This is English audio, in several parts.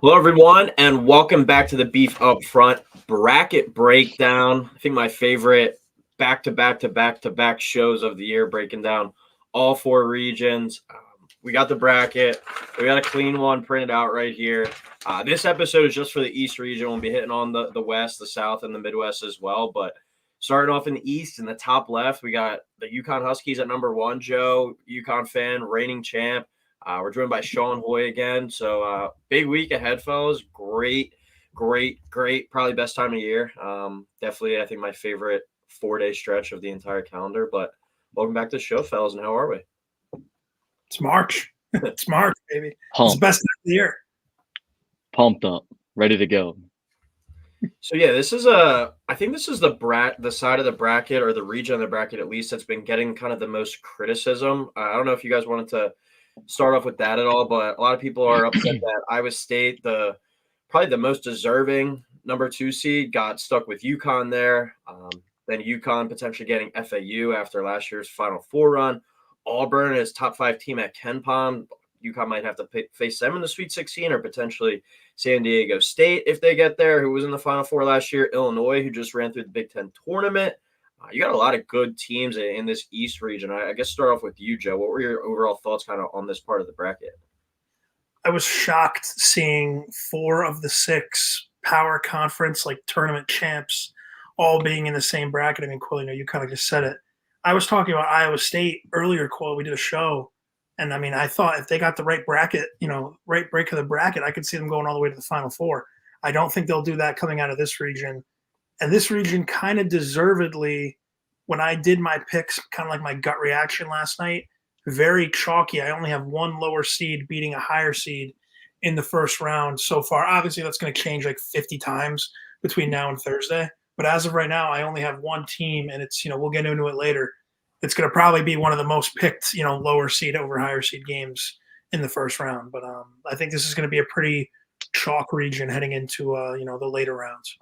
Hello, everyone, and welcome back to the Beef Up Front bracket breakdown. I think my favorite back-to-back shows of the year, breaking down all four regions. We got the bracket. We got a clean one printed out right here. This episode is just for the East region. We'll be hitting on the West, the South, and the Midwest as well. But starting off in the East, in the top left, we got the UConn Huskies at number one. Joe, UConn fan, reigning champ. We're joined by Sean Hoy again. So big week ahead, fellas. Great. Probably best time of year. Definitely, I think my favorite 4-day stretch of the entire calendar. But welcome back to the show, fellas. And how are we? It's March. It's March, baby. It's the Pumped, best time of the year. pumped up, ready to go. So yeah, I think this is the side of the bracket, or the region of the bracket at least, that's been getting kind of the most criticism. I don't know if you guys wanted to start off with that at all, but a lot of people are upset that Iowa State, probably the most deserving number 2 seed, got stuck with UConn there. Then UConn potentially getting FAU after last year's Final Four run. Auburn is top 5 team at KenPom. UConn might have to face them in the Sweet 16, or potentially San Diego State if they get there, who was in the Final Four last year. Illinois, who just ran through the Big Ten tournament. You got a lot of good teams in this East region. I guess start off with you, Joe. What were your overall thoughts kind of on this part of the bracket? I was shocked seeing 4 of the 6 power conference tournament champs all being in the same bracket. I mean, Quill, you kind of just said it. I was talking about Iowa State earlier, Quill. We did a show, and I mean, I thought if they got the right bracket, right break of the bracket, I could see them going all the way to the Final Four. I don't think they'll do that coming out of this region. And this region kind of deservedly, when I did my picks, kind of like my gut reaction last night, very chalky. I only have one lower seed beating a higher seed in the first round so far. Obviously, that's going to change like 50 times between now and Thursday. But as of right now, I only have one team, and it's, we'll get into it later. It's going to probably be one of the most picked, lower seed over higher seed games in the first round. But I think this is going to be a pretty chalk region heading into, the later rounds.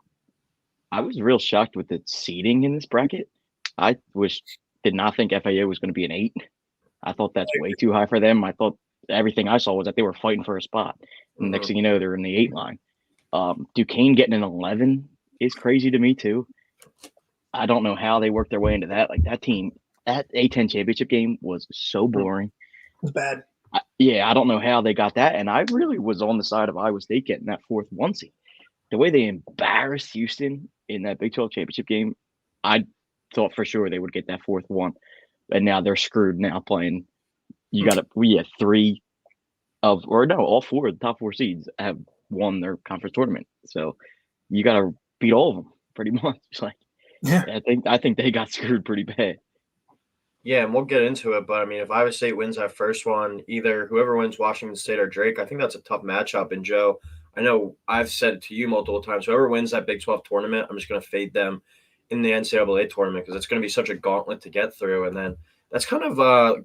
I was real shocked with the seeding in this bracket. Did not think FAU was going to be an 8. I thought that's way too high for them. I thought everything I saw was that they were fighting for a spot. And next thing you know, they're in the 8 line. Duquesne getting an 11 is crazy to me too. I don't know how they worked their way into that. Like, that team, that A-10 championship game was so boring. It was bad. I don't know how they got that. And I really was on the side of Iowa State getting that 4th 1 seed. The way they embarrassed Houston in that Big 12 championship game, I thought for sure they would get that 4th one. And now they're screwed now playing. We have all 4 of the top 4 seeds have won their conference tournament. So you got to beat all of them pretty much. I think they got screwed pretty bad. Yeah, and we'll get into it. But I mean, if Iowa State wins that first one, either whoever wins Washington State or Drake, I think that's a tough matchup. And Joe, I know I've said to you multiple times, whoever wins that Big 12 tournament, I'm just going to fade them in the NCAA tournament, because it's going to be such a gauntlet to get through. And then that's kind of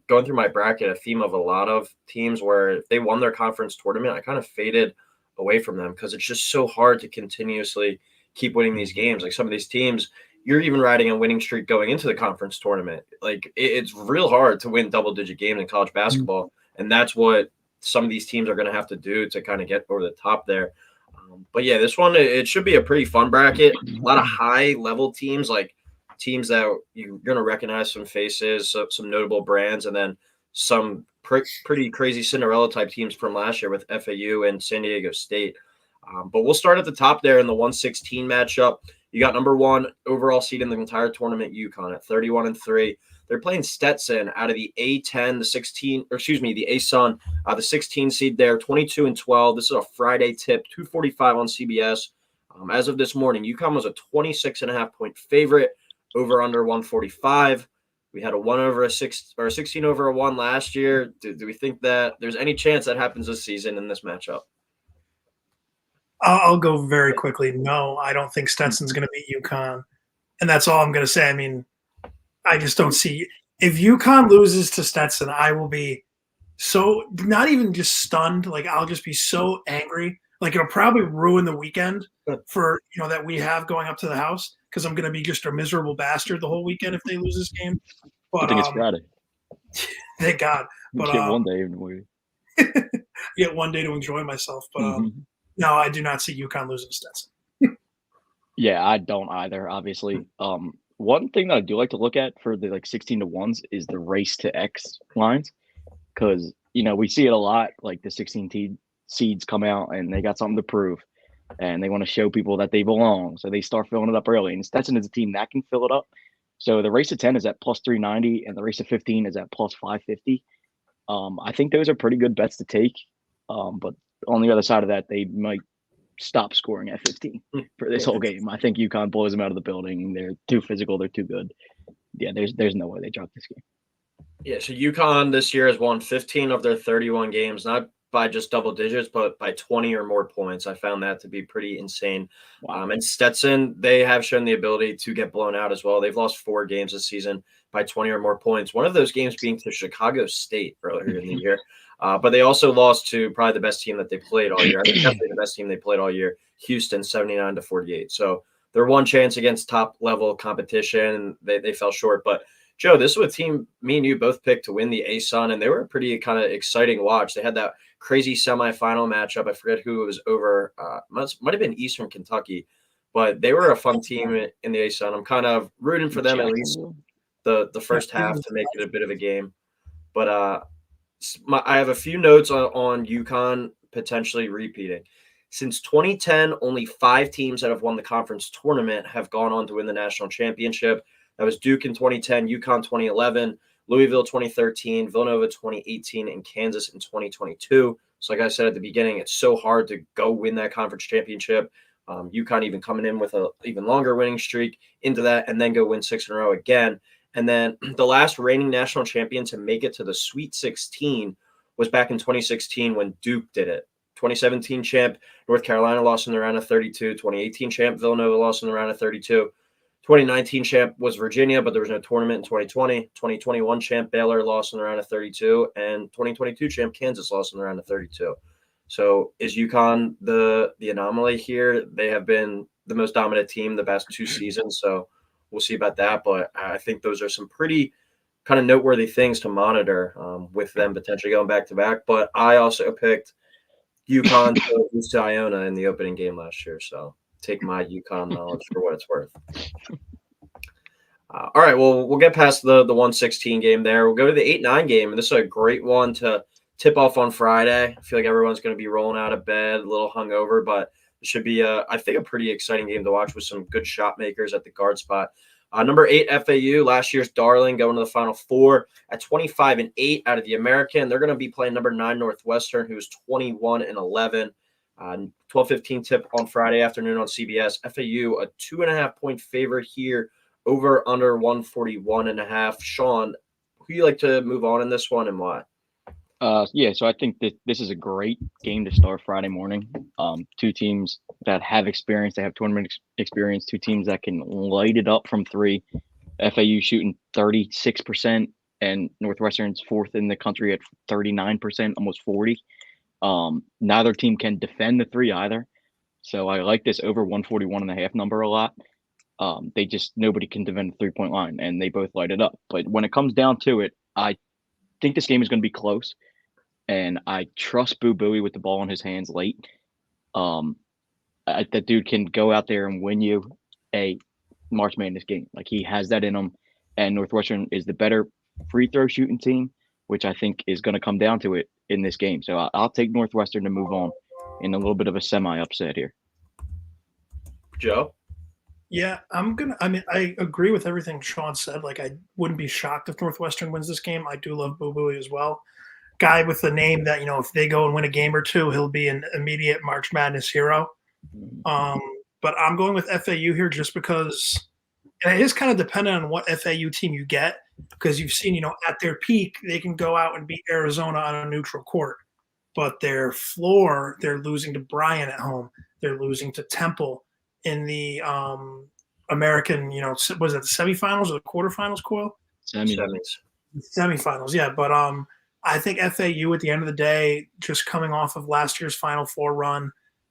going through my bracket, a theme of a lot of teams where if they won their conference tournament, I kind of faded away from them, because it's just so hard to continuously keep winning these games. Like, some of these teams, you're even riding a winning streak going into the conference tournament. Like, it's real hard to win double-digit games in college basketball, and that's what some of these teams are going to have to do to kind of get over the top there. But yeah, this one, it should be a pretty fun bracket. A lot of high-level teams, like teams that you're going to recognize some faces, some notable brands, and then some pretty crazy Cinderella-type teams from last year with FAU and San Diego State. But we'll start at the top there in the 116 matchup. You got number 1 overall seed in the entire tournament, UConn, at 31-3. They're playing Stetson out of the A10, the A-Sun, the 16 seed there, 22-12. This is a Friday tip, 2:45 on CBS. As of this morning, UConn was a 26.5-point favorite, over under 145. We had a 16 over a 1 last year. Do we think that there's any chance that happens this season in this matchup? I'll go very quickly. No, I don't think Stetson's going to beat UConn. And that's all I'm going to say. I mean, I just don't see – if UConn loses to Stetson, I will be so – not even just stunned. Like, I'll just be so angry. Like, it'll probably ruin the weekend for, that we have going up to the house, because I'm going to be just a miserable bastard the whole weekend if they lose this game. But I think it's Friday. Thank God. But get one day anyway. Get one day to enjoy myself. But No, I do not see UConn losing Stetson. Yeah, I don't either, obviously. One thing that I do like to look at for the like 16 to ones is the race to X lines, because we see it a lot. Like the 16 seeds come out and they got something to prove, and they want to show people that they belong, so they start filling it up early. And Stetson is a team that can fill it up. So the race to 10 is at plus 390, and the race to 15 is at plus 550. I think those are pretty good bets to take. But on the other side of that, they might stop scoring at 15 for this whole game. I think UConn blows them out of the building. They're too physical. They're too good. Yeah, there's no way they drop this game. Yeah, so UConn this year has won 15 of their 31 games, not by just double digits, but by 20 or more points. I found that to be pretty insane. Wow. And Stetson, they have shown the ability to get blown out as well. They've lost 4 games this season by 20 or more points. One of those games being to Chicago State earlier in the year. But they also lost to probably the best team that they played all year. I mean, definitely the best team they played all year, Houston, 79-48. So their one chance against top level competition, they fell short. But Joe, this was a team me and you both picked to win the ASUN, and they were a pretty kind of exciting watch. They had that crazy semifinal matchup. I forget who it was over. Might have been Eastern Kentucky, but they were a fun team in the ASUN. I'm kind of rooting for them at least the first half to make it a bit of a game. But I have a few notes on UConn potentially repeating. Since 2010, only 5 teams that have won the conference tournament have gone on to win the national championship. That was Duke in 2010, UConn 2011, Louisville 2013, Villanova 2018, and Kansas in 2022. So like I said at the beginning, it's so hard to go win that conference championship. UConn even coming in with an even longer winning streak into that and then go win 6 in a row again. And then the last reigning national champion to make it to the Sweet 16 was back in 2016 when Duke did it. 2017 champ, North Carolina lost in the round of 32. 2018 champ, Villanova lost in the round of 32. 2019 champ was Virginia, but there was no tournament in 2020. 2021 champ, Baylor lost in the round of 32. And 2022 champ, Kansas lost in the round of 32. So is UConn the anomaly here? They have been the most dominant team the past 2 seasons. So we'll see about that. But I think those are some pretty kind of noteworthy things to monitor with them potentially going back to back. But I also picked UConn to lose to Iona in the opening game last year. So take my UConn knowledge for what it's worth. All right, well, we'll get past the 116 game there. We'll go to the 8-9 game, and this is a great one to tip off on Friday. I feel like everyone's going to be rolling out of bed, a little hungover, but it should be, I think, a pretty exciting game to watch with some good shot makers at the guard spot. Number 8 FAU, last year's darling, going to the Final Four at 25-8 out of the American. They're going to be playing number 9 Northwestern, who's 21-11. 12:15 tip on Friday afternoon on CBS. FAU, a 2.5-point favorite here, over under 141.5. Sean, who you like to move on in this one and why? Yeah, so I think that this is a great game to start Friday morning. 2 teams that have experience, they have tournament experience, 2 teams that can light it up from 3. FAU shooting 36%, and Northwestern's 4th in the country at 39%, almost 40. Neither team can defend the 3 either. So I like this over 141.5 number a lot. Nobody can defend the 3-point line, and they both light it up. But when it comes down to it, I think this game is going to be close, and I trust Boo Buie with the ball in his hands late. That dude can go out there and win you a March Madness game. Like, he has that in him, and Northwestern is the better free throw shooting team, which I think is going to come down to it in this game. So I'll take Northwestern to move on in a little bit of a semi-upset here. Joe? Yeah, I agree with everything Sean said. Like, I wouldn't be shocked if Northwestern wins this game. I do love Boo Buie as well. Guy with the name that, if they go and win a game or 2, he'll be an immediate March Madness hero. But I'm going with FAU here just because, and it is kind of dependent on what FAU team you get, because you've seen, at their peak, they can go out and beat Arizona on a neutral court. But their floor, they're losing to Bryant at home. They're losing to Temple in the American, was it the semifinals or the quarterfinals, Coyle? Semifinals, yeah. But I think FAU at the end of the day, just coming off of last year's Final Four run,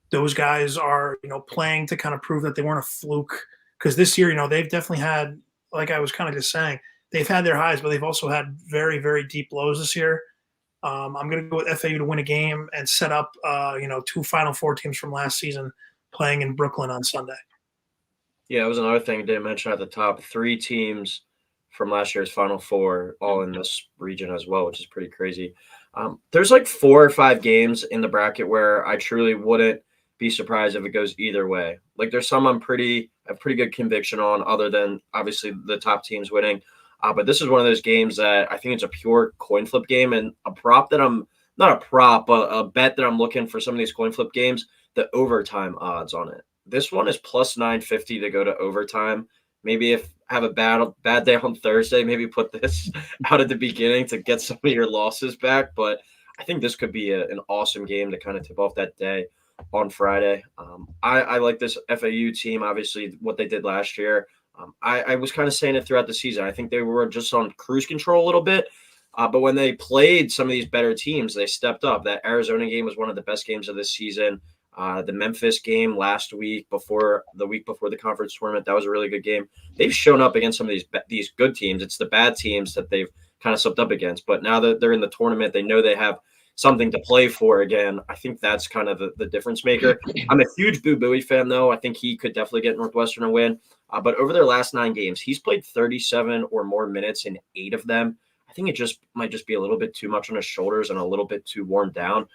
those guys are, playing to kind of prove that they weren't a fluke. Because this year, they've definitely had, like I was kind of just saying, they've had their highs, but they've also had very, very deep lows this year. I'm going to go with FAU to win a game and set up, two Final Four teams from last season playing in Brooklyn on Sunday. Yeah, it was another thing I didn't mention at the top. 3 teams from last year's Final Four, all in this region as well, which is pretty crazy. There's like 4 or 5 games in the bracket where I truly wouldn't be surprised if it goes either way. Like there's some have pretty good conviction on, other than obviously the top teams winning. But this is one of those games that I think it's a pure coin flip game, and a prop that I'm not a prop, but a bet that I'm looking for some of these coin flip games, the overtime odds on it. This one is plus 950 to go to overtime. Maybe if have a bad day on Thursday, maybe put this out at the beginning to get some of your losses back. But I think this could be an awesome game to kind of tip off that day on Friday. I like this FAU team, obviously what they did last year. I was kind of saying it throughout the season. I think they were just on cruise control a little bit. But when they played some of these better teams, they stepped up. That Arizona game was one of the best games of this season. The Memphis game last week, the week before the conference tournament, that was a really good game. They've shown up against some of these good teams. It's the bad teams that they've kind of slipped up against. But now that they're in the tournament, they know they have something to play for again. I think that's kind of the difference maker. I'm a huge Boo Buie fan, though. I think he could definitely get Northwestern a win. But over their last 9 games, he's played 37 or more minutes in 8 of them. I think it might be a little bit too much on his shoulders and a little bit too worn down.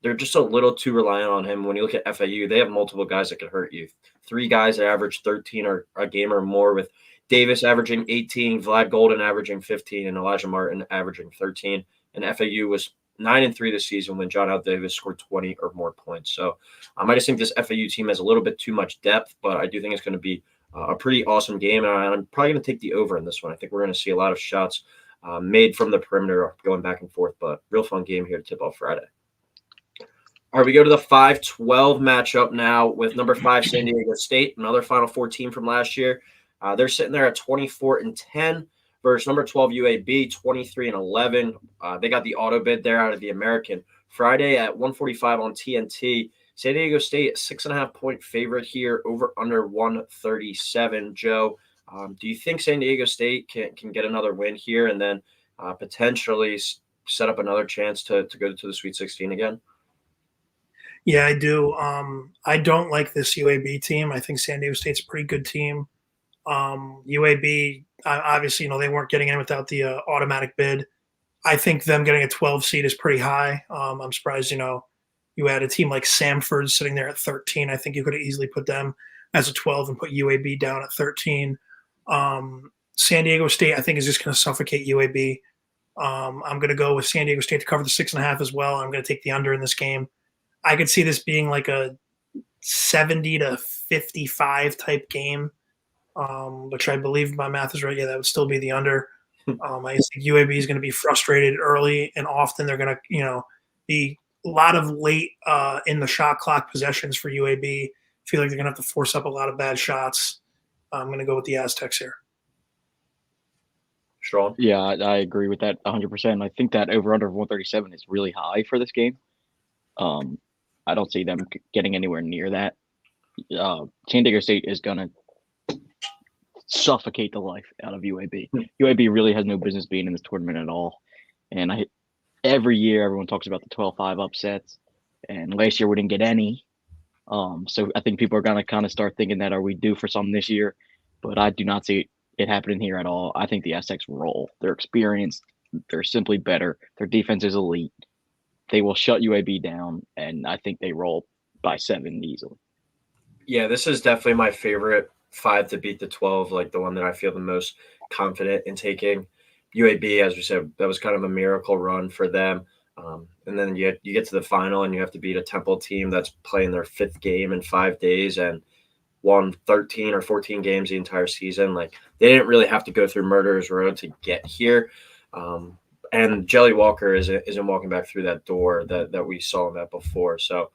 They're just a little too reliant on him. When you look at FAU, they have multiple guys that could hurt you. 3 guys that average 13 or a game or more, with Davis averaging 18, Vlad Golden averaging 15, and Elijah Martin averaging 13. And FAU was 9-3 this season when John L. Davis scored 20 or more points. So I just think this FAU team has a little bit too much depth, but I do think it's going to be a pretty awesome game. And I'm probably going to take the over in this one. I think we're going to see a lot of shots made from the perimeter going back and forth, but real fun game here to tip off Friday. All right, we go to the 5-12 matchup now with number 5 San Diego State, another Final Four team from last year. They're sitting there at 24-10 versus number 12 UAB, 23-11. They got the auto bid there out of the American. Friday at 1:45 on TNT. San Diego State, 6.5-point favorite here, over under 137. Joe, do you think San Diego State can get another win here and then potentially set up another chance to go to the Sweet 16 again? Yeah, I do. I don't like this UAB team. I think San Diego State's a pretty good team. UAB, obviously, they weren't getting in without the automatic bid. I think them getting a 12 seed is pretty high. I'm surprised, you had a team like Samford sitting there at 13. I think you could have easily put them as a 12 and put UAB down at 13. San Diego State, I think, is just going to suffocate UAB. I'm going to go with San Diego State to cover the 6.5 as well. I'm going to take the under in this game. I could see this being like a 70-55 type game, which I believe my math is right. Yeah, that would still be the under. I think UAB is going to be frustrated early and often. They're going to, be a lot of late in the shot clock possessions for UAB. Feel like they're going to have to force up a lot of bad shots. I'm going to go with the Aztecs here. Sean? Yeah, I agree with that 100%. I think that over-under of 137 is really high for this game. I don't see them getting anywhere near that. San Diego State is going to suffocate the life out of UAB. UAB really has no business being in this tournament at all. And every year everyone talks about the 12-5 upsets, and last year we didn't get any. So I think people are going to kind of start thinking that, are we due for something this year? But I do not see it happening here at all. I think the Aztecs roll. They're experienced. They're simply better. Their defense is elite. They will shut UAB down, and I think they roll by 7 easily. Yeah, this is definitely my favorite 5 to beat the 12, like the one that I feel the most confident in taking. UAB, as we said, that was kind of a miracle run for them. And then you get to the final and you have to beat a Temple team that's playing their 5th game in 5 days and won 13 or 14 games the entire season. Like, they didn't really have to go through murderer's row to get here. And Jelly Walker isn't walking back through that door that we saw in that before. So,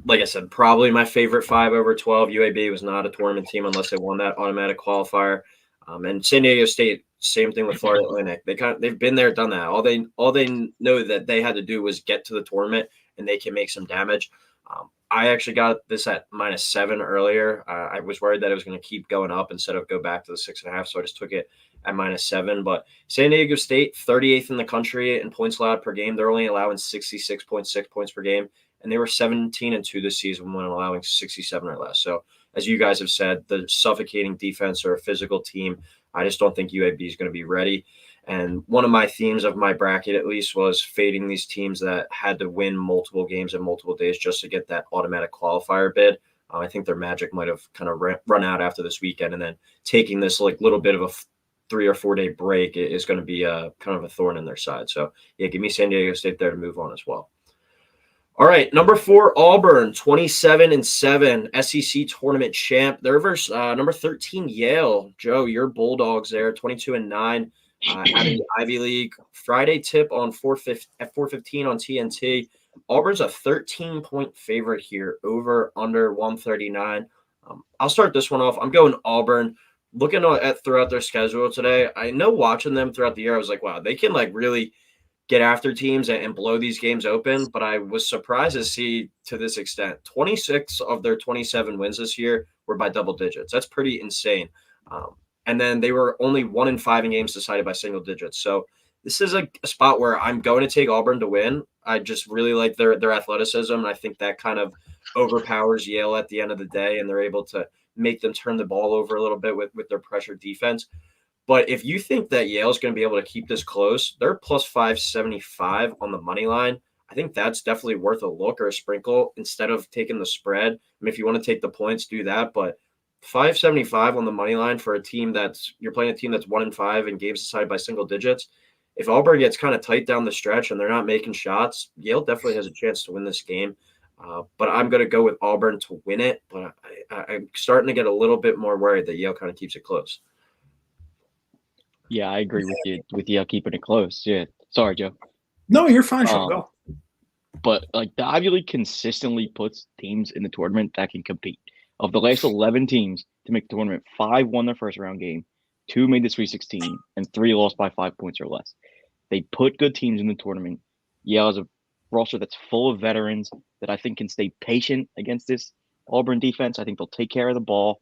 like I said, probably my favorite 5 over 12. UAB was not a tournament team unless they won that automatic qualifier. And San Diego State, same thing with Florida Atlantic. They've been there, done that. All they know that they had to do was get to the tournament, and they can make some damage. I actually got this at -7 earlier. I was worried that it was going to keep going up instead of go back to the 6.5, so I just took it at -7. But San Diego State, 38th in the country in points allowed per game. They're only allowing 66.6 points per game, and they were 17-2 this season when allowing 67 or less. So, as you guys have said, the suffocating defense or a physical team. I just don't think UAB is going to be ready. And one of my themes of my bracket, at least, was fading these teams that had to win multiple games in multiple days just to get that automatic qualifier bid. I think their magic might have kind of run out after this weekend, and then taking this like little bit of a 3 or 4 day break is going to be a kind of a thorn in their side. So yeah, give me San Diego State there to move on as well. All right, number 4, Auburn, 27-7, SEC tournament champ. They're versus number 13, Yale. Joe, your Bulldogs there, 22-9. Having the Ivy League Friday tip on 4:15 on TNT. Auburn's a 13-point favorite here, over under 139. I'll start this one off. I'm going Auburn. Looking at throughout their schedule today, I know watching them throughout the year, I was like, wow, they can like really get after teams and blow these games open. But I was surprised to see to this extent. 26 of their 27 wins this year were by double digits. That's pretty insane. And then they were only 1-5 in games decided by single digits. So this is a spot where I'm going to take Auburn to win. I just really like their athleticism, and I think that kind of overpowers Yale at the end of the day, and they're able to make them turn the ball over a little bit with their pressure defense. But if you think that Yale's going to be able to keep this close, they're plus 575 on the money line. I think that's definitely worth a look or a sprinkle instead of taking the spread. I mean, if you want to take the points, do that. But 575 on the money line for a team you're playing a team that's 1-5 in games decided by single digits. If Auburn gets kind of tight down the stretch and they're not making shots, Yale definitely has a chance to win this game. But I'm going to go with Auburn to win it. But I'm starting to get a little bit more worried that Yale kind of keeps it close. Yeah, I agree with Yale keeping it close. Yeah, sorry, Joe. No, you're fine, Sean. Go. But like the Ivy League consistently puts teams in the tournament that can compete. Of the last 11 teams to make the tournament, 5 won their first round game, 2 made the Sweet 16, and 3 lost by 5 points or less. They put good teams in the tournament. Yale has a roster that's full of veterans that I think can stay patient against this Auburn defense. I think they'll take care of the ball.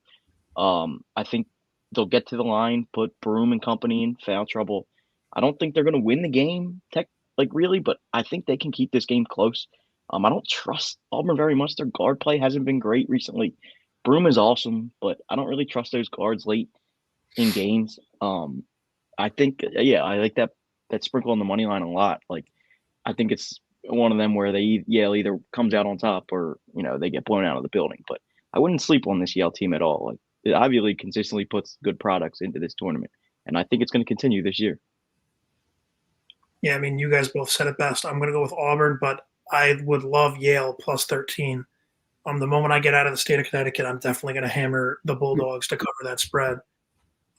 I think they'll get to the line, put Broom and company in foul trouble. I don't think they're going to win the game, really, but I think they can keep this game close. I don't trust Auburn very much. Their guard play hasn't been great recently. Broom is awesome, but I don't really trust those guards late in games. I think, I like that sprinkle on the money line a lot. Like, I think it's one of them where Yale either comes out on top or, they get blown out of the building. But I wouldn't sleep on this Yale team at all. Like, the Ivy League consistently puts good products into this tournament, and I think it's going to continue this year. Yeah, I mean, you guys both said it best. I'm going to go with Auburn, but I would love Yale plus 13. The moment I get out of the state of Connecticut, I'm definitely going to hammer the Bulldogs to cover that spread.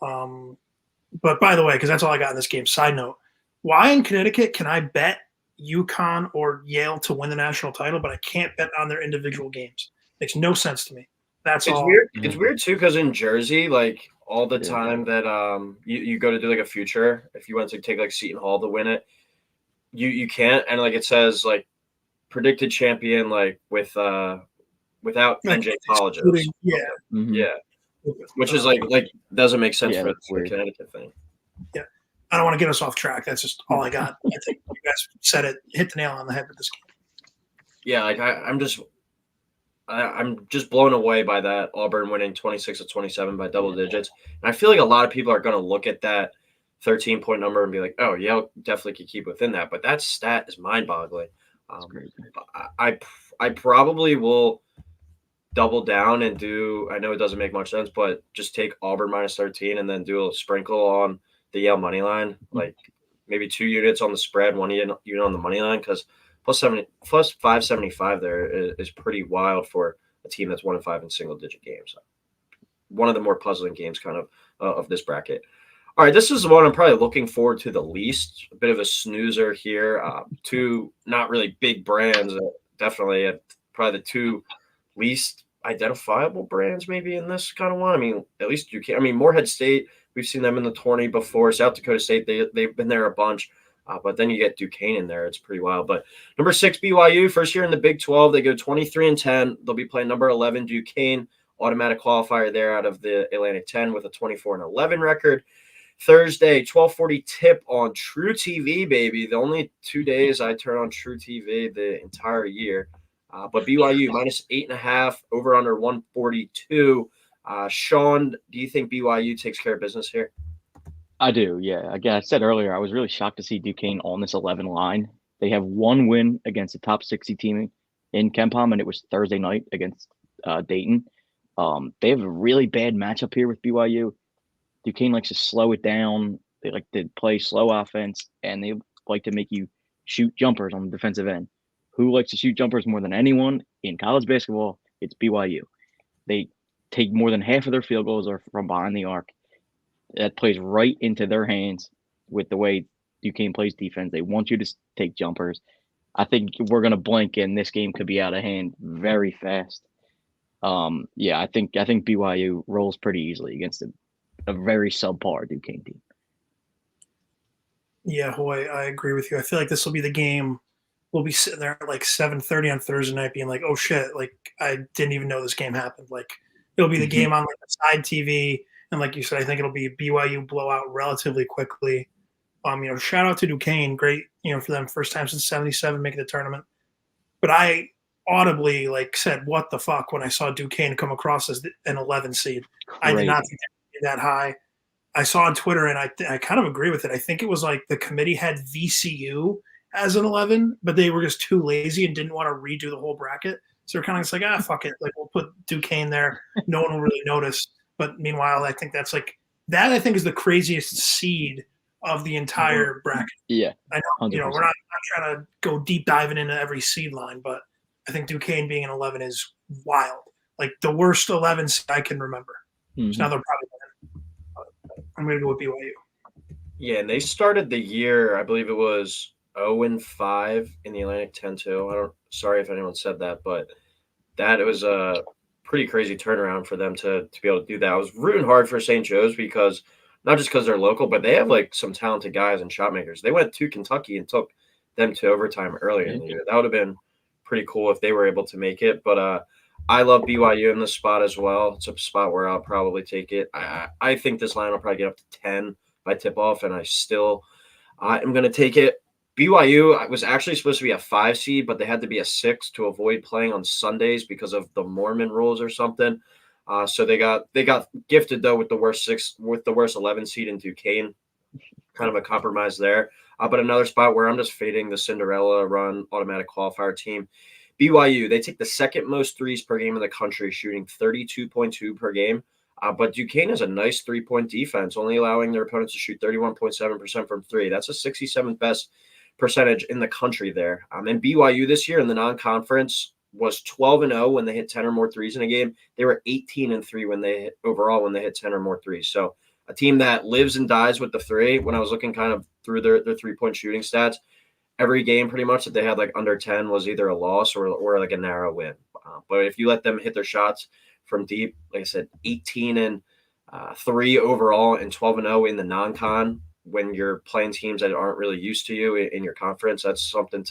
But by the way, because that's all I got in this game, side note, why in Connecticut can I bet UConn or Yale to win the national title, but I can't bet on their individual games? Makes no sense to me. That's all. Weird. It's weird too, because in Jersey, like all the time that you go to do like a future, if you went to take like Seton Hall to win it, you can't, and like it says like predicted champion like without NJ colleges. Yeah. Mm-hmm. Yeah. Which is like doesn't make sense for the Connecticut thing. Yeah. I don't want to get us off track. That's just all I got. I think you guys said it, hit the nail on the head with this game. Yeah, like I'm just blown away by that Auburn winning 26-27 by double digits. And I feel like a lot of people are going to look at that 13-point number and be like, oh, Yale definitely could keep within that. But that stat is mind-boggling. I probably will double down and do – I know it doesn't make much sense, but just take Auburn minus 13 and then do a sprinkle on the Yale money line, like maybe 2 units on the spread, 1 unit on the money line, because plus 575 there is pretty wild for a team that's 1-5 in single-digit games. One of the more puzzling games kind of this bracket. All right, this is the one I'm probably looking forward to the least. A bit of a snoozer here. 2 not really big brands, definitely probably the 2 least identifiable brands maybe in this kind of one. I mean, at least you can. I mean, Morehead State, we've seen them in the tourney before. South Dakota State, they've been there a bunch. But then you get Duquesne in there. It's pretty wild. But number 6, BYU, first year in the Big 12. They go 23-10. They'll be playing number 11, Duquesne, automatic qualifier there out of the Atlantic 10 with a 24-11 record. Thursday, 12:40 tip on True TV, baby. The only 2 days I turn on True TV the entire year. But BYU minus 8.5, over under 142. Sean, do you think BYU takes care of business here? I do, yeah. Again, I said earlier, I was really shocked to see Duquesne on this 11 line. They have one win against a top 60 team in KenPom, and it was Thursday night against Dayton. They have a really bad matchup here with BYU. Duquesne likes to slow it down. They like to play slow offense, and they like to make you shoot jumpers on the defensive end. Who likes to shoot jumpers more than anyone in college basketball? It's BYU. They take more than half of their field goals are from behind the arc. That plays right into their hands with the way Duquesne plays defense. They want you to take jumpers. I think we're going to blink, and this game could be out of hand very fast. Yeah, I think BYU rolls pretty easily against a very subpar Duquesne team. Yeah, Hoy, I agree with you. I feel like this will be the game. We'll be sitting there at like 7:30 on Thursday night being like, oh shit, like I didn't even know this game happened. Like it'll be the game on like the side TV. And like you said, I think it'll be BYU blowout relatively quickly. Shout out to Duquesne. Great, for them. First time since 77 making the tournament. But I audibly said, what the fuck, when I saw Duquesne come across as an 11 seed. Crazy. I did not think they'd be that high. I saw on Twitter, and I kind of agree with it. I think it was like the committee had VCU as an 11, but they were just too lazy and didn't want to redo the whole bracket. So they're kind of just like, fuck it. Like, we'll put Duquesne there. No one will really notice. But meanwhile, I think that's I think is the craziest seed of the entire bracket. Yeah. I know, 100%. we're not trying to go deep diving into every seed line, but I think Duquesne being an 11 is wild. Like the worst 11 seed I can remember. Mm-hmm. So now they're probably winning. I'm going to go with BYU. Yeah, and they started the year, I believe it was 0-5 in the Atlantic 10 too. Sorry if anyone said that, but that was a pretty crazy turnaround for them to be able to do that. I was rooting hard for St. Joe's because not just because they're local, but they have some talented guys and shot makers. They went to Kentucky and took them to overtime earlier in the year. That would have been pretty cool if they were able to make it. But I love BYU in this spot as well. It's a spot where I'll probably take it. I think this line will probably get up to 10 by tip-off, and I am going to take it. BYU was actually supposed to be a 5 seed, but they had to be a 6 to avoid playing on Sundays because of the Mormon rules or something. So they got gifted though with the worst 11 seed in Duquesne. Kind of a compromise there. But another spot where I'm just fading the Cinderella run automatic qualifier team. BYU, they take the second most threes per game in the country, shooting 32.2 per game. But Duquesne has a nice 3-point defense, only allowing their opponents to shoot 31.7% from three. That's a 67th best percentage in the country there. And BYU this year in the non-conference was 12-0 when they hit 10 or more threes in a game. They were 18-3 when they hit 10 or more threes. So a team that lives and dies with the three. When I was looking kind of through their 3-point shooting stats, every game pretty much that they had under 10 was either a loss or a narrow win. But if you let them hit their shots from deep, like I said, 18-3 overall and 12-0 in the non-con, when you're playing teams that aren't really used to you in your conference, that's something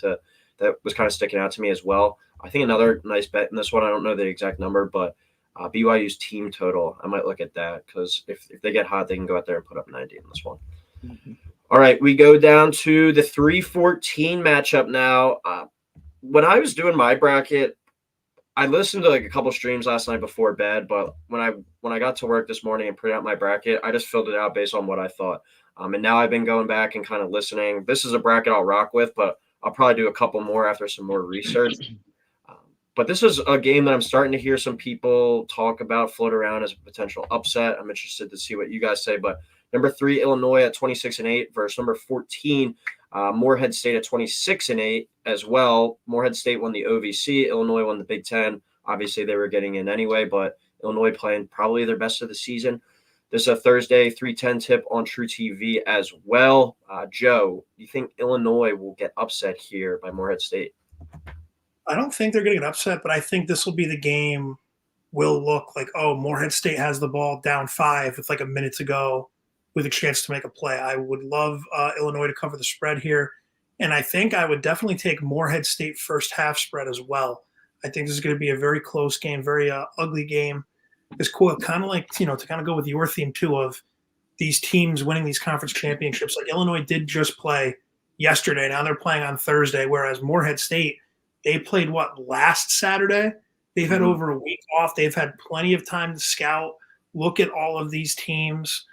that was kind of sticking out to me as well. I think another nice bet in this one, I don't know the exact number, but BYU's team total, I might look at that because if they get hot, they can go out there and put up 90 in this one. Mm-hmm. All right, we go down to the 3-14 matchup now. When I was doing my bracket, I listened to a couple streams last night before bed, but when I got to work this morning and printed out my bracket, I just filled it out based on what I thought. And now I've been going back and kind of listening. This is a bracket I'll rock with, but I'll probably do a couple more after some more research. But this is a game that I'm starting to hear some people talk about, float around as a potential upset. I'm interested to see what you guys say. But number 3, Illinois at 26-8 versus number 14, Morehead State at 26-8 as well. Morehead State won the OVC. Illinois won the Big Ten. Obviously, they were getting in anyway, but Illinois playing probably their best of the season. This is a Thursday 3:10 tip on True TV as well. Joe, do you think Illinois will get upset here by Morehead State? I don't think they're going to get upset, but I think this will be the game will look like, oh, Morehead State has the ball down 5 with a minute to go. with a chance to make a play. I would love Illinois to cover the spread here. And I think I would definitely take Morehead State first half spread as well. I think this is going to be a very close game, very ugly game. It's cool, kind of like, to kind of go with your theme too of these teams winning these conference championships. Like Illinois did just play yesterday. Now they're playing on Thursday, whereas Morehead State, they played last Saturday? They've had over a week off. They've had plenty of time to scout, look at all of these teams,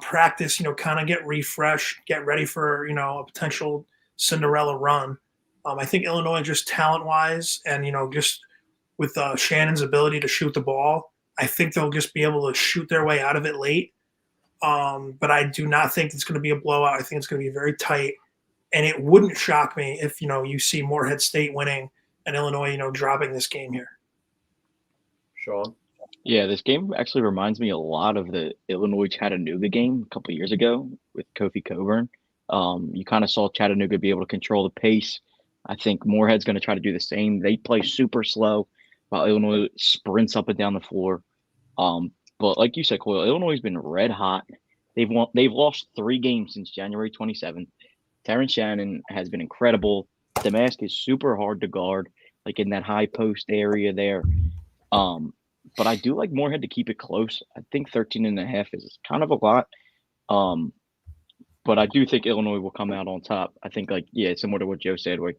practice, kind of get refreshed, get ready for, a potential Cinderella run. I think Illinois, just talent-wise and, just with Shannon's ability to shoot the ball, I think they'll just be able to shoot their way out of it late. But I do not think it's going to be a blowout. I think it's going to be very tight. And it wouldn't shock me if, you see Morehead State winning and Illinois, dropping this game here. Sean? Yeah, this game actually reminds me a lot of the Illinois-Chattanooga game a couple of years ago with Kofi Coburn. You kind of saw Chattanooga be able to control the pace. I think Morehead's going to try to do the same. They play super slow while Illinois sprints up and down the floor. But like you said, Coyle, Illinois has been red hot. They've lost 3 games since January 27th. Terrence Shannon has been incredible. Damask is super hard to guard, like in that high post area there. But I do like Morehead to keep it close. I think 13.5 is kind of a lot. But I do think Illinois will come out on top. I think, similar to what Joe said, where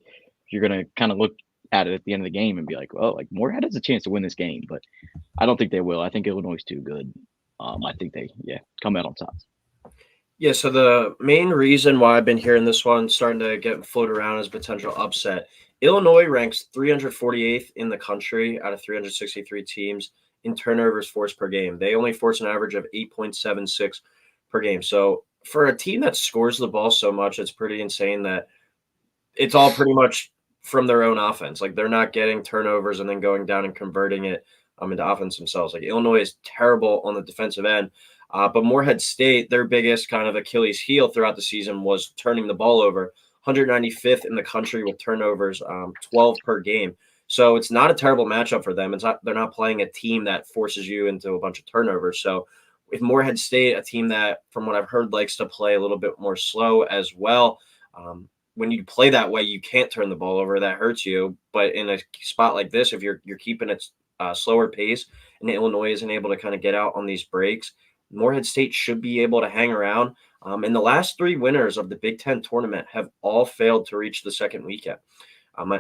you're going to kind of look at it at the end of the game and be like, well, Morehead has a chance to win this game. But I don't think they will. I think Illinois is too good. I think they, come out on top. Yeah, so the main reason why I've been hearing this one starting to get floated around as potential upset, Illinois ranks 348th in the country out of 363 teams in turnovers forced per game. They only force an average of 8.76 per game. So for a team that scores the ball so much, it's pretty insane that it's all pretty much from their own offense. Like they're not getting turnovers and then going down and converting it into offense themselves. Like Illinois is terrible on the defensive end. But Morehead State, their biggest kind of Achilles heel throughout the season was turning the ball over. 195th in the country with turnovers, 12 per game. So it's not a terrible matchup for them. They're not playing a team that forces you into a bunch of turnovers. So if Morehead State, a team that, from what I've heard, likes to play a little bit more slow as well, when you play that way, you can't turn the ball over. That hurts you. But in a spot like this, if you're keeping it slower pace and Illinois isn't able to kind of get out on these breaks, Morehead State should be able to hang around. And the last 3 winners of the Big Ten tournament have all failed to reach the second weekend.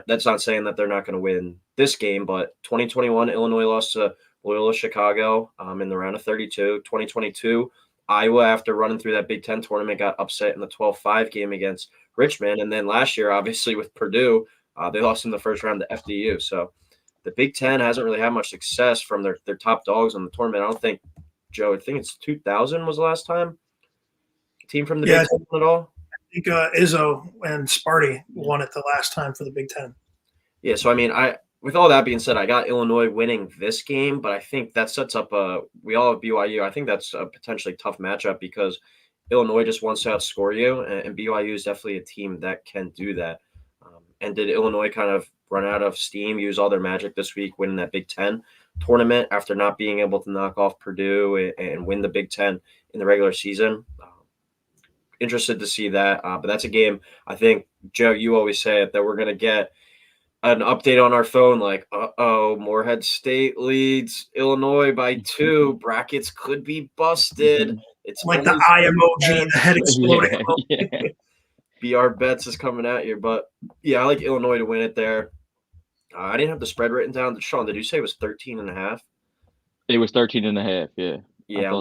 That's not saying that they're not going to win this game, but 2021, Illinois lost to Loyola Chicago in the round of 32. 2022, Iowa, after running through that Big Ten tournament, got upset in the 12-5 game against Richmond. And then last year, obviously, with Purdue, they lost in the first round to FDU. So the Big Ten hasn't really had much success from their top dogs in the tournament. I don't think, Joe, I think it's 2000 was the last time team from the Big Ten at all. I think Izzo and Sparty won it the last time for the Big Ten. Yeah, so I mean, with all that being said, I got Illinois winning this game, but I think that sets up we all have BYU. I think that's a potentially tough matchup because Illinois just wants to outscore you, and BYU is definitely a team that can do that. And did Illinois kind of run out of steam, use all their magic this week, winning that Big Ten tournament after not being able to knock off Purdue and win the Big Ten in the regular season? Interested to see that, but that's a game. I think, Joe, you always say it, that we're going to get an update on our phone like, Morehead State leads Illinois by 2. Brackets could be busted. It's like the eye emoji, the head exploding. BR Bets is coming at you, but yeah, I like Illinois to win it there. I didn't have the spread written down. Sean, did you say it was 13.5? It was 13.5, yeah. Yeah,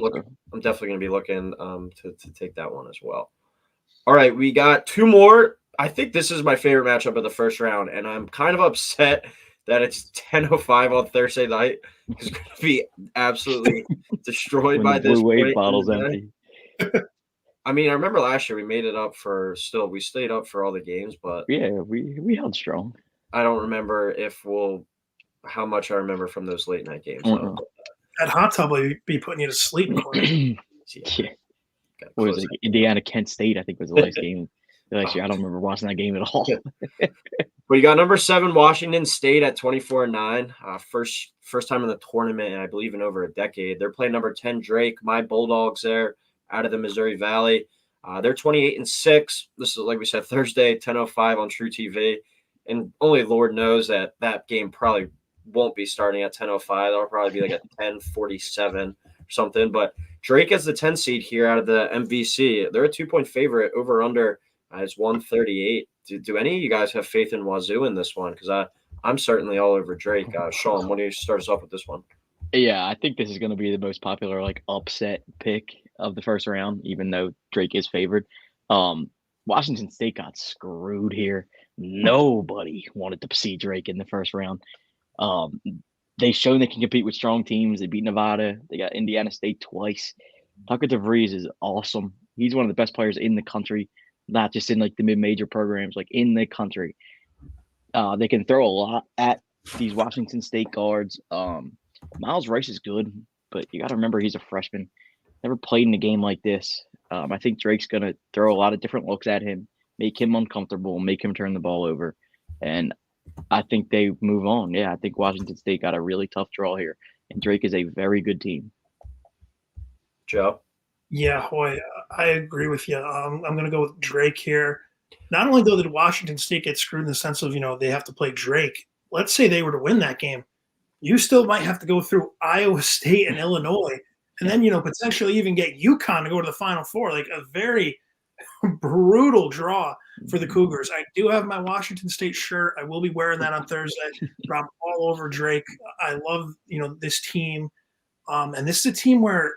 I'm definitely going to be looking to take that one as well. All right, we got 2 more. I think this is my favorite matchup of the first round, and I'm kind of upset that it's 10:05 on Thursday night. It's going to be absolutely destroyed by this. Blue Wave bottle's empty. I mean, I remember last year we made it up we stayed up for all the games, but yeah, we held strong. I don't remember how much I remember from those late night games. That hot tub will be putting you to sleep. Yeah. What was it? Indiana, Kent State, I think was the last game. Last year, I don't remember watching that game at all. But you got number 7 Washington State at 24-9. First time in the tournament, and I believe in over a decade. They're playing number 10 Drake. My Bulldogs there out of the Missouri Valley. They're 28-6. This is, like we said, Thursday, 10:05 on True TV. And only Lord knows that game probably won't be starting at 10:05. That'll probably be like at 10:47 or something. But Drake is the 10 seed here out of the MVC. They're a 2-point favorite. Over under is 138. Do any of you guys have faith in Wazoo in this one? Because I'm certainly all over Drake. Sean, why don't you start us off with this one? Yeah, I think this is going to be the most popular upset pick of the first round, even though Drake is favored. Washington State got screwed here. Nobody wanted to see Drake in the first round. They've shown they can compete with strong teams. They beat Nevada. They got Indiana State twice. Tucker DeVries is awesome. He's one of the best players in the country, not just in the mid-major programs, in the country. They can throw a lot at these Washington State guards. Miles Rice is good, but you got to remember he's a freshman. Never played in a game like this. I think Drake's going to throw a lot of different looks at him, make him uncomfortable, make him turn the ball over. And I think they move on. Yeah, I think Washington State got a really tough draw here. And Drake is a very good team. Joe? Yeah, boy, I agree with you. I'm going to go with Drake here. Not only, though, did Washington State get screwed in the sense of, they have to play Drake. Let's say they were to win that game. You still might have to go through Iowa State and Illinois, and then, potentially even get UConn to go to the Final Four. Like a very brutal draw for the Cougars. I do have my Washington State shirt. I will be wearing that on Thursday. But I'm all over Drake. I love, this team. And this is a team where,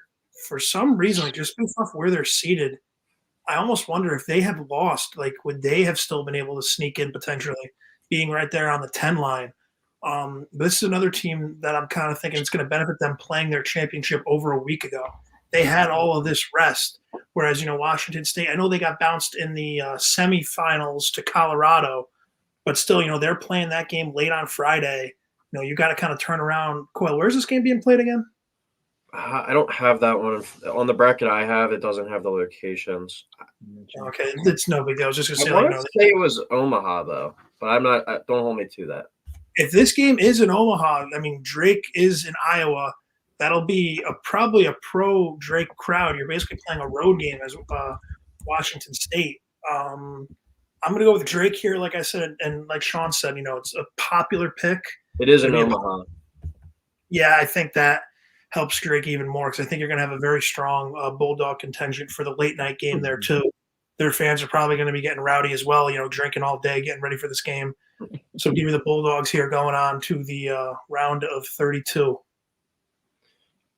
for some reason, just based off where they're seated, I almost wonder if they had lost, would they have still been able to sneak in potentially, being right there on the 10 line? This is another team that I'm kind of thinking it's going to benefit them playing their championship over a week ago. They had all of this rest, whereas, Washington State, I know they got bounced in the semifinals to Colorado, but still, they're playing that game late on Friday. You got to kind of turn around. Coyle, where's this game being played again? I don't have that one on the bracket I have. It doesn't have the locations. Okay, it's no big deal. I was just I going want to say it was Omaha though, but I'm not. Don't hold me to that. If this game is in Omaha, Drake is in Iowa. That'll be probably a pro Drake crowd. You're basically playing a road game as Washington State. I'm going to go with Drake here, like I said, and like Sean said, it's a popular pick. It is in Omaha. Yeah, I think that helps Drake even more because I think you're going to have a very strong Bulldog contingent for the late night game there too. Their fans are probably going to be getting rowdy as well, drinking all day, getting ready for this game. So give me the Bulldogs here going on to the round of 32.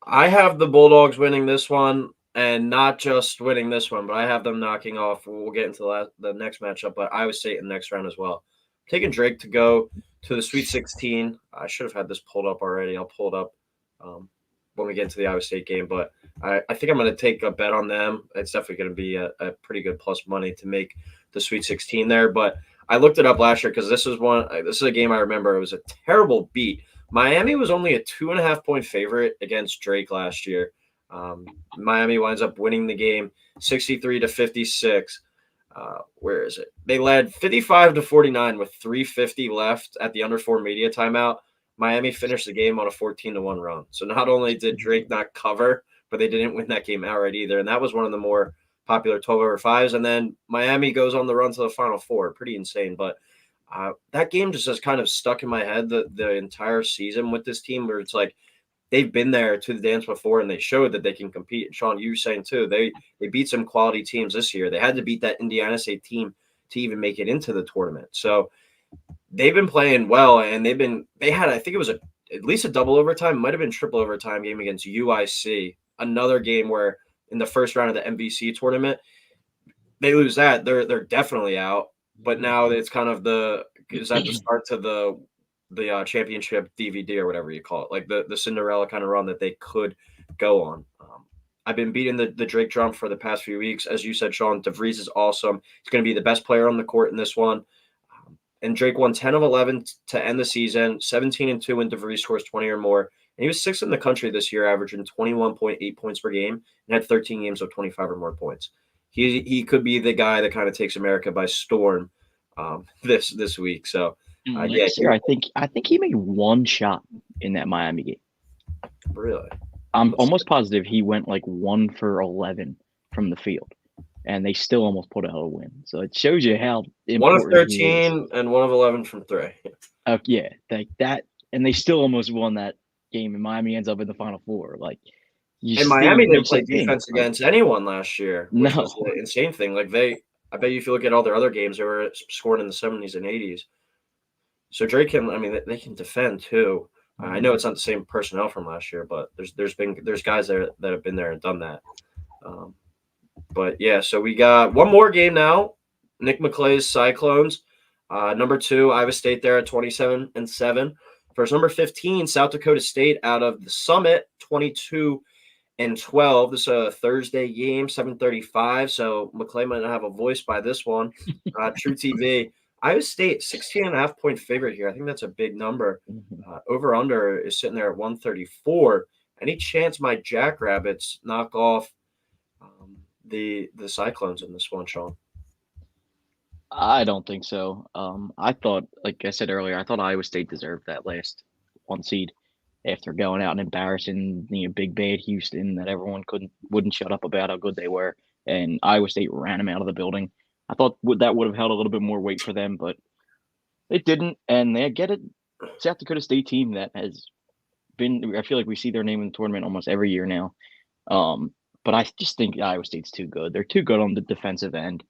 I have the Bulldogs winning this one, and not just winning this one, but I have them knocking off. We'll get into the next matchup, but Iowa State in the next round as well. I'm taking Drake to go to the Sweet 16. I should have had this pulled up already. I'll pull it up when we get into the Iowa State game, but I think I'm going to take a bet on them. It's definitely going to be a pretty good plus money to make the Sweet 16 there, but I looked it up last year because this is a game I remember. It was a terrible beat. Miami was only a 2.5-point favorite against Drake last year. Miami winds up winning the game 63-56. Where is it? They led 55-49 with 3:50 left at the under 4 media timeout. Miami finished the game on a 14-1 run. So not only did Drake not cover, but they didn't win that game outright either. And that was one of the more popular 12/5s. And then Miami goes on the run to the Final Four. Pretty insane. But that game just has kind of stuck in my head the entire season with this team, where it's like they've been there to the dance before and they showed that they can compete. And Sean, you were saying too, they beat some quality teams this year. They had to beat that Indiana State team to even make it into the tournament. So they've been playing well, and they had, I think it was at least a double overtime, might have been triple overtime game against UIC. Another game where in the first round of the MVC tournament, they lose that. They're definitely out. But now it's kind of is that the start to the championship DVD or whatever you call it, like the Cinderella kind of run that they could go on. I've been beating the Drake drum for the past few weeks. As you said, Sean, DeVries is awesome. He's going to be the best player on the court in this one. And Drake won 10 of 11 to end the season, 17-2 when DeVries scores 20 or more. And he was sixth in the country this year, averaging 21.8 points per game and had 13 games of 25 or more points. He could be the guy that kind of takes America by storm this week. So next year, I think he made one shot in that Miami game. Really? I'm almost positive he went 1 for 11 from the field, and they still almost pulled out a win. So it shows you how 1 of important he is. 13 and 1 of 11 from 3. Yeah, like that, and they still almost won that game, and Miami ends up in the Final Four. Like, you And still Miami didn't reach play that thing. defense Like, against anyone last year, which was no, the insane thing. Like I bet you if you look at all their other games, they were scoring in the 70s and 80s. So Drake can, I mean, they can defend too. I know it's not the same personnel from last year, but there's guys there that have been there and done that. But yeah, so we got one more game now. Nick McClay's Cyclones, number 2, Iowa State there at 27-7. Versus number 15, South Dakota State out of the Summit, 22-12. This is a Thursday game, 7:35. So McClay might not have a voice by this one. True TV. Iowa State, 16.5-point favorite here. I think that's a big number. Over under is sitting there at 134. Any chance my Jackrabbits knock off the Cyclones in this one, Sean? I don't think so. I thought, like I said earlier, I thought Iowa State deserved that last 1 seed after going out and embarrassing big bad Houston that everyone wouldn't shut up about how good they were, and Iowa State ran them out of the building. I thought that would have held a little bit more weight for them, but it didn't, and they get it. South Dakota State team that has been. I feel like we see their name in the tournament almost every year now. But I just think Iowa State's too good. They're too good on the defensive end.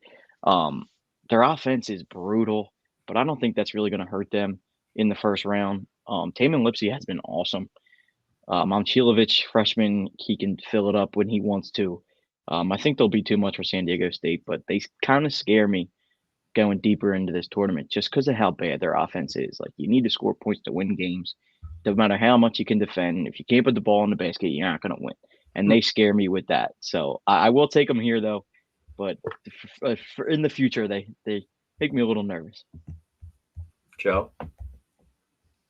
Their offense is brutal, but I don't think that's really going to hurt them in the first round. Taman Lipsey has been awesome. Momchilovich, freshman, he can fill it up when he wants to. I think they'll be too much for San Diego State, but they kind of scare me going deeper into this tournament just because of how bad their offense is. Like, you need to score points to win games. No matter how much you can defend, if you can't put the ball in the basket, you're not going to win. And they scare me with that. So I will take them here, though. But in the future, they make me a little nervous. Joe?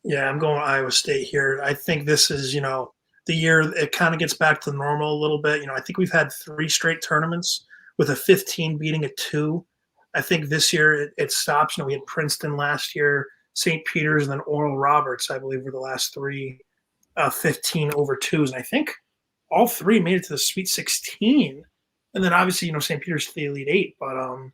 Yeah, I'm going Iowa State here. I think this is, the year it kind of gets back to normal a little bit. I think we've had 3 straight tournaments with a 15 beating a 2. I think this year it stops. We had Princeton last year, St. Peter's, and then Oral Roberts, I believe, were the last 3 15 over 2s. And I think all 3 made it to the Sweet 16. And then obviously, St. Peter's to the Elite 8. But I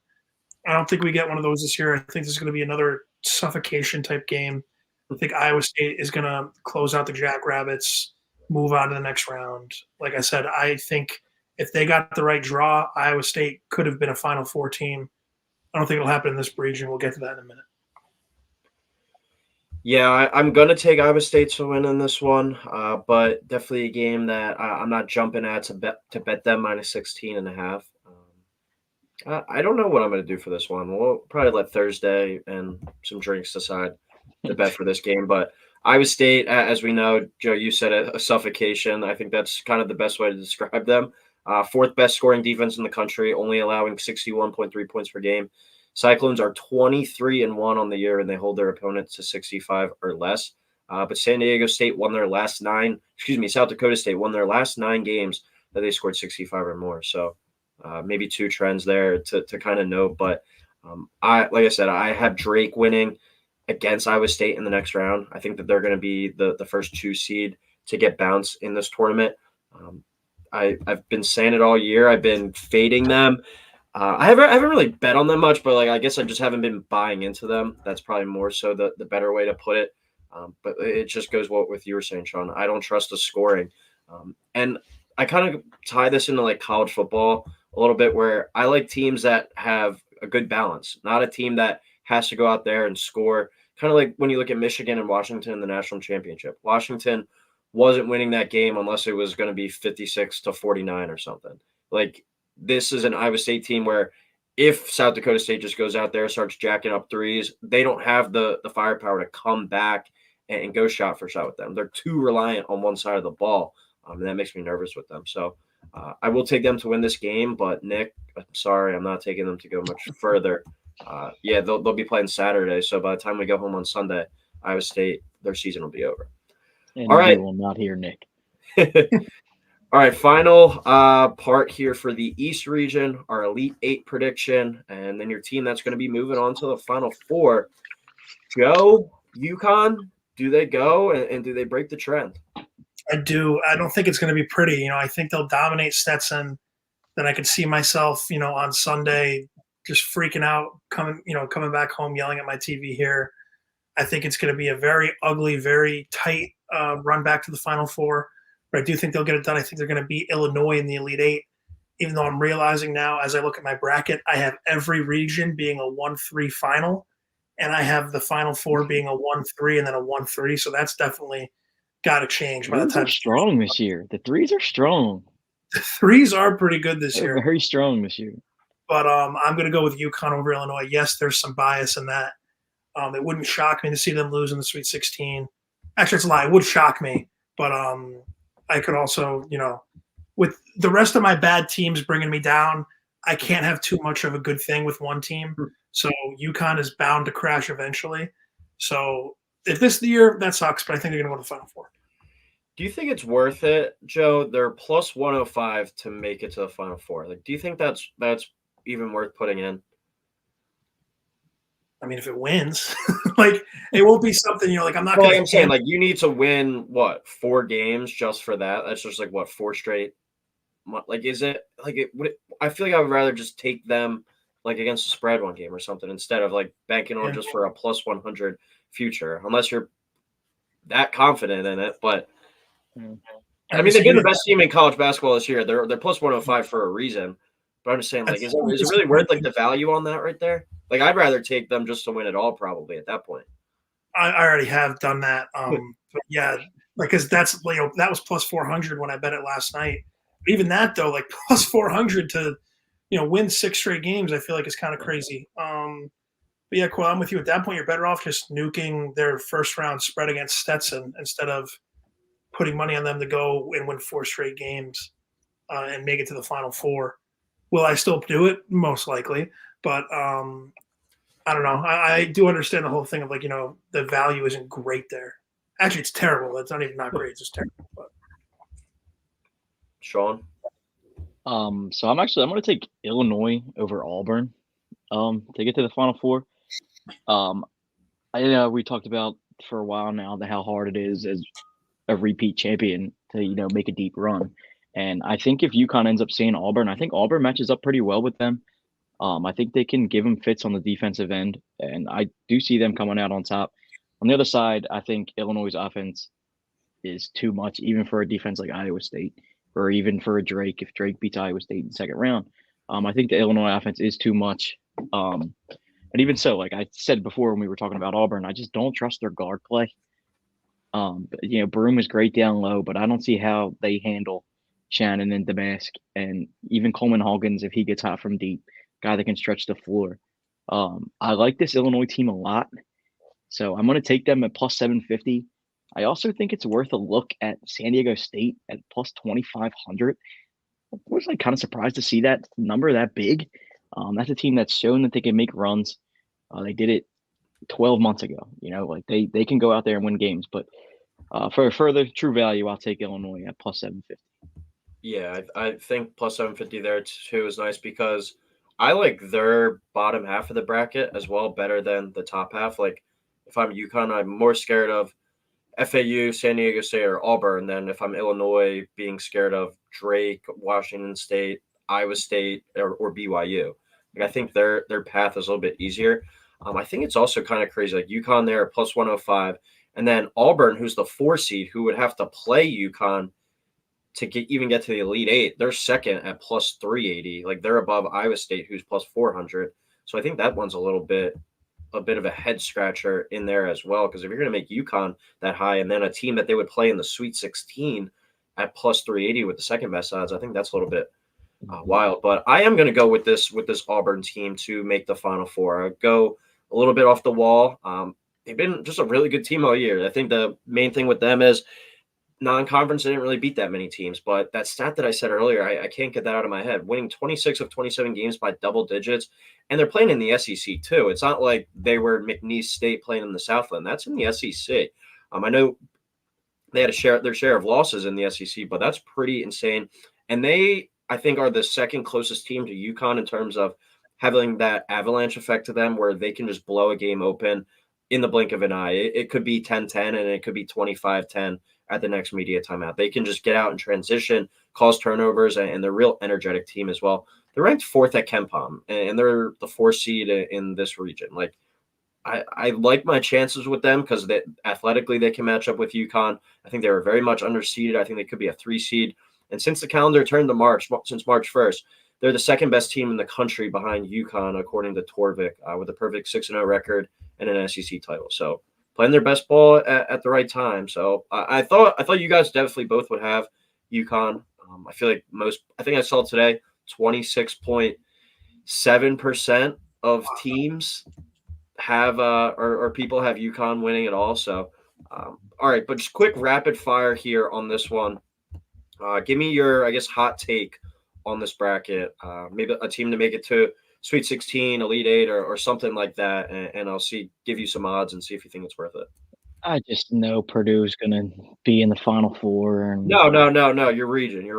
don't think we get one of those this year. I think this is going to be another suffocation type game. I think Iowa State is going to close out the Jackrabbits, move on to the next round. Like I said, I think if they got the right draw, Iowa State could have been a Final Four team. I don't think it'll happen in this region. We'll get to that in a minute. Yeah, I'm going to take Iowa State to win in this one, but definitely a game that I'm not jumping at to bet them minus 16.5. I don't know what I'm going to do for this one. We'll probably let Thursday and some drinks decide the bet for this game. But Iowa State, as we know, Joe, you said a suffocation. I think that's kind of the best way to describe them. 4th best scoring defense in the country, only allowing 61.3 points per game. Cyclones are 23-1 on the year, and they hold their opponents to 65 or less. But South Dakota State won their last 9 games that they scored 65 or more. So maybe 2 trends there to kind of note. But like I said, I have Drake winning against Iowa State in the next round. I think that they're going to be the first 2 seed to get bounced in this tournament. I've been saying it all year. I've been fading them. I haven't really bet on them much, but I guess I just haven't been buying into them. That's probably more so the better way to put it. But it just goes what you were saying, Sean. I don't trust the scoring. And I kind of tie this into college football a little bit, where I like teams that have a good balance, not a team that has to go out there and score. Kind of like when you look at Michigan and Washington in the national championship. Washington wasn't winning that game unless it was going to be 56-49 or something. This is an Iowa State team where if South Dakota State just goes out there, starts jacking up threes, they don't have the firepower to come back and go shot for shot with them. They're too reliant on one side of the ball, and that makes me nervous with them. So I will take them to win this game, but Nick, I'm sorry, I'm not taking them to go much further. They'll be playing Saturday, so by the time we go home on Sunday, Iowa State, their season will be over. And all right. We will not hear Nick. All right, final part here for the East region, our Elite 8 prediction, and then your team that's going to be moving on to the Final Four. Joe, UConn, do they go and do they break the trend? I do. I don't think it's going to be pretty. I think they'll dominate Stetson. then I could see myself, on Sunday just freaking out, coming back home, yelling at my TV here. I think it's going to be a very ugly, very tight run back to the Final Four. But I do think they'll get it done. I think they're going to beat Illinois in the Elite Eight, even though I'm realizing now as I look at my bracket, I have every region being a 1-3 final, and I have the Final Four being a 1-3 and then a 1-3. So that's definitely got to change by the Threes time. are strong this year. The threes are strong. The threes are pretty good this They're year. very strong this year. But I'm going to go with UConn over Illinois. Yes, there's some bias in that. It wouldn't shock me to see them lose in the Sweet 16. Actually, it's a lie. It would shock me. But I could also, with the rest of my bad teams bringing me down, I can't have too much of a good thing with one team. So UConn is bound to crash eventually. So if this is the year, that sucks. But I think they're going to go to the Final Four. Do you think it's worth it, Joe? They're plus 105 to make it to the Final Four. Like, do you think that's even worth putting in? I mean, if it wins, like it won't be something, like I'm not Well, going to. I'm saying, like, you need to win, 4 games just for that? That's just, 4 straight? Like, is it, I feel like I would rather just take them, against the spread one game or something instead of, banking on just for a plus 100 future, unless you're that confident in it. But, I mean, they've been the best team in college basketball this year. They're plus 105 for a reason. But I'm just saying, is it really worth, the value on that right there? I'd rather take them just to win it all probably at that point. I already have done that. But yeah, because that's, that was plus 400 when I bet it last night. But even that, though, plus 400 to, win 6 straight games, I feel like is kind of crazy. But yeah, Quill, I'm with you. At that point, you're better off just nuking their first round spread against Stetson instead of putting money on them to go and win 4 straight games and make it to the Final Four. Will I still do it? Most likely. But I don't know. I do understand the whole thing of the value isn't great there. Actually, it's terrible. It's not even not great. It's just terrible. But. Sean? So I'm going to take Illinois over Auburn to get to the Final Four. I know we talked about for a while now how hard it is as a repeat champion to, make a deep run. And I think if UConn ends up seeing Auburn, I think Auburn matches up pretty well with them. I think they can give them fits on the defensive end, and I do see them coming out on top. On the other side, I think Illinois' offense is too much, even for a defense like Iowa State, or even for a Drake, if Drake beats Iowa State in the second round. I think the Illinois offense is too much. And even so, like I said before when we were talking about Auburn, I just don't trust their guard play. Broome is great down low, but I don't see how they handle Shannon and Damask, and even Coleman Hawkins if he gets hot from deep, guy that can stretch the floor. I like this Illinois team a lot, so I'm going to take them at plus 750. I also think it's worth a look at San Diego State at plus 2,500. I was kind of surprised to see that number that big. That's a team that's shown that they can make runs. They did it 12 months ago. They can go out there and win games. But for further true value, I'll take Illinois at plus 750. Yeah, I think plus 750 there too is nice because I like their bottom half of the bracket as well better than the top half. If I'm UConn, I'm more scared of FAU, San Diego State, or Auburn than if I'm Illinois being scared of Drake, Washington State, Iowa State, or BYU. I think their path is a little bit easier. I think it's also kind of crazy. UConn there at plus 105, and then Auburn, who's the 4 seed, who would have to play UConn to even get to the Elite Eight. They're second at plus 380. They're above Iowa State, who's plus 400. So I think that one's a bit of a head scratcher in there as well. Because if you're going to make UConn that high, and then a team that they would play in the Sweet 16 at plus 380 with the second best odds, I think that's a little bit wild. But I am going to go with this Auburn team to make the Final Four. I go a little bit off the wall. They've been just a really good team all year. I think the main thing with them is non-conference, they didn't really beat that many teams. But that stat that I said earlier, I can't get that out of my head. Winning 26 of 27 games by double digits. And they're playing in the SEC too. It's not like they were McNeese State playing in the Southland. That's in the SEC. I know they had their share of losses in the SEC, but that's pretty insane. And they, I think, are the second closest team to UConn in terms of having that avalanche effect to them where they can just blow a game open. in the blink of an eye. It could be 10-10 and it could be 25-10 at the next media timeout. They can just get out and transition, cause turnovers, and they're a real energetic team as well. They're ranked 4th at KenPom, and they're the 4th seed in this region. Like, I like my chances with them because athletically they can match up with UConn. I think they were very much underseeded. I think they could be a 3 seed. And since the calendar turned to March, since March 1st, they're the 2nd best team in the country behind UConn, according to Torvik, with a perfect 6-0 record and an SEC title. So playing their best ball at the right time. So I thought you guys definitely both would have UConn. I feel like I think I saw today 26.7% of teams have or people have UConn winning it all. So all right, but just quick rapid fire here on this one. Give me your, I guess, hot take on this bracket. Maybe a team to make it to Sweet 16, Elite 8, or something like that, and I'll give you some odds and see if you think it's worth it. I just know Purdue's going to be in the Final Four. And No. Your region.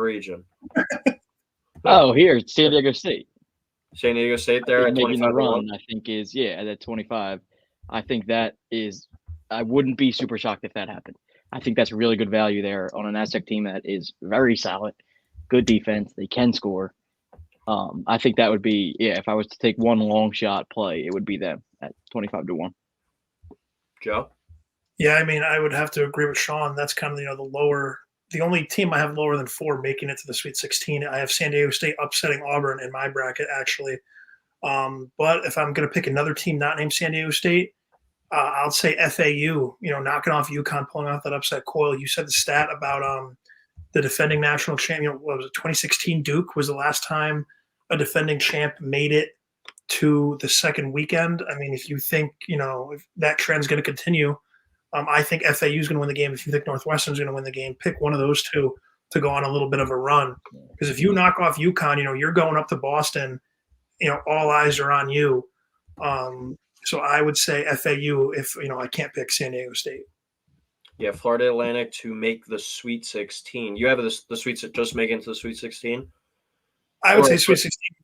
Oh, here, it's San Diego State. San Diego State there at 25 run, I think is at 25. I think that is. I wouldn't be super shocked if that happened. I think that's really good value there on an Aztec team that is very solid, good defense. They can score. I think that would be if I was to take one long shot play, it would be them at 25-1. Joe? Yeah, I mean, I would have to agree with Sean. That's kind of the lower. The only team I have lower than 4 making it to the Sweet 16. I have San Diego State upsetting Auburn in my bracket, actually. But if I'm going to pick another team not named San Diego State, I'll say FAU, knocking off UConn, pulling off that upset coil. You said the stat about the defending national champion, what was it, 2016 Duke was the last time a defending champ made it to the second weekend. I mean, if you think, if that trend's going to continue, I think FAU is going to win the game. If you think Northwestern's going to win the game, pick one of those two to go on a little bit of a run. Because if you knock off UConn, you're going up to Boston, all eyes are on you. So I would say FAU if, I can't pick San Diego State. Yeah, Florida Atlantic to make the Sweet 16. You have the Sweet just make it into the Sweet 16? I would say Sweet 16.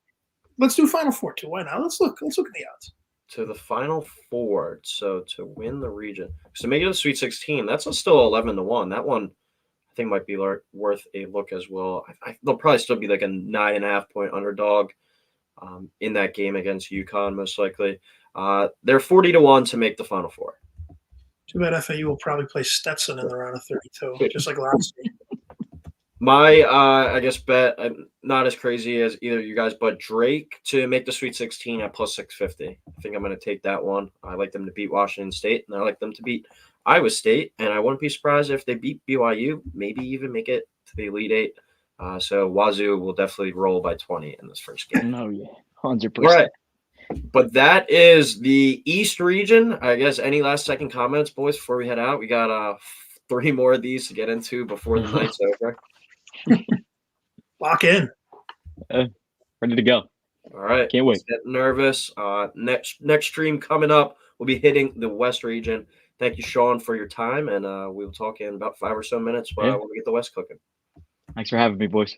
Let's do Final Four too. Why not? Let's look at the odds. To the Final Four, so to win the region. So make it to the Sweet 16, that's still 11-1. That one I think might be worth a look as well. They'll probably still be like a 9.5 point underdog in that game against UConn, most likely. They're 40-1 to make the Final Four. Too bad FAU will probably play Stetson in the round of 32, just like last year. My, I guess, bet, not as crazy as either of you guys, but Drake to make the Sweet 16 at plus 650. I think I'm going to take that one. I like them to beat Washington State, and I like them to beat Iowa State, and I wouldn't be surprised if they beat BYU, maybe even make it to the Elite 8. So Wazoo will definitely roll by 20 in this first game. Oh, yeah, 100%. All right. But that is the East region. I guess any last second comments, boys, before we head out? We got 3 more of these to get into before the night's over. Lock in. Ready to go. All right. Can't wait. Get nervous. Next stream coming up, we'll be hitting the West region. Thank you, Sean, for your time, and we'll talk in about 5 or so minutes while we get the West cooking. Thanks for having me, boys.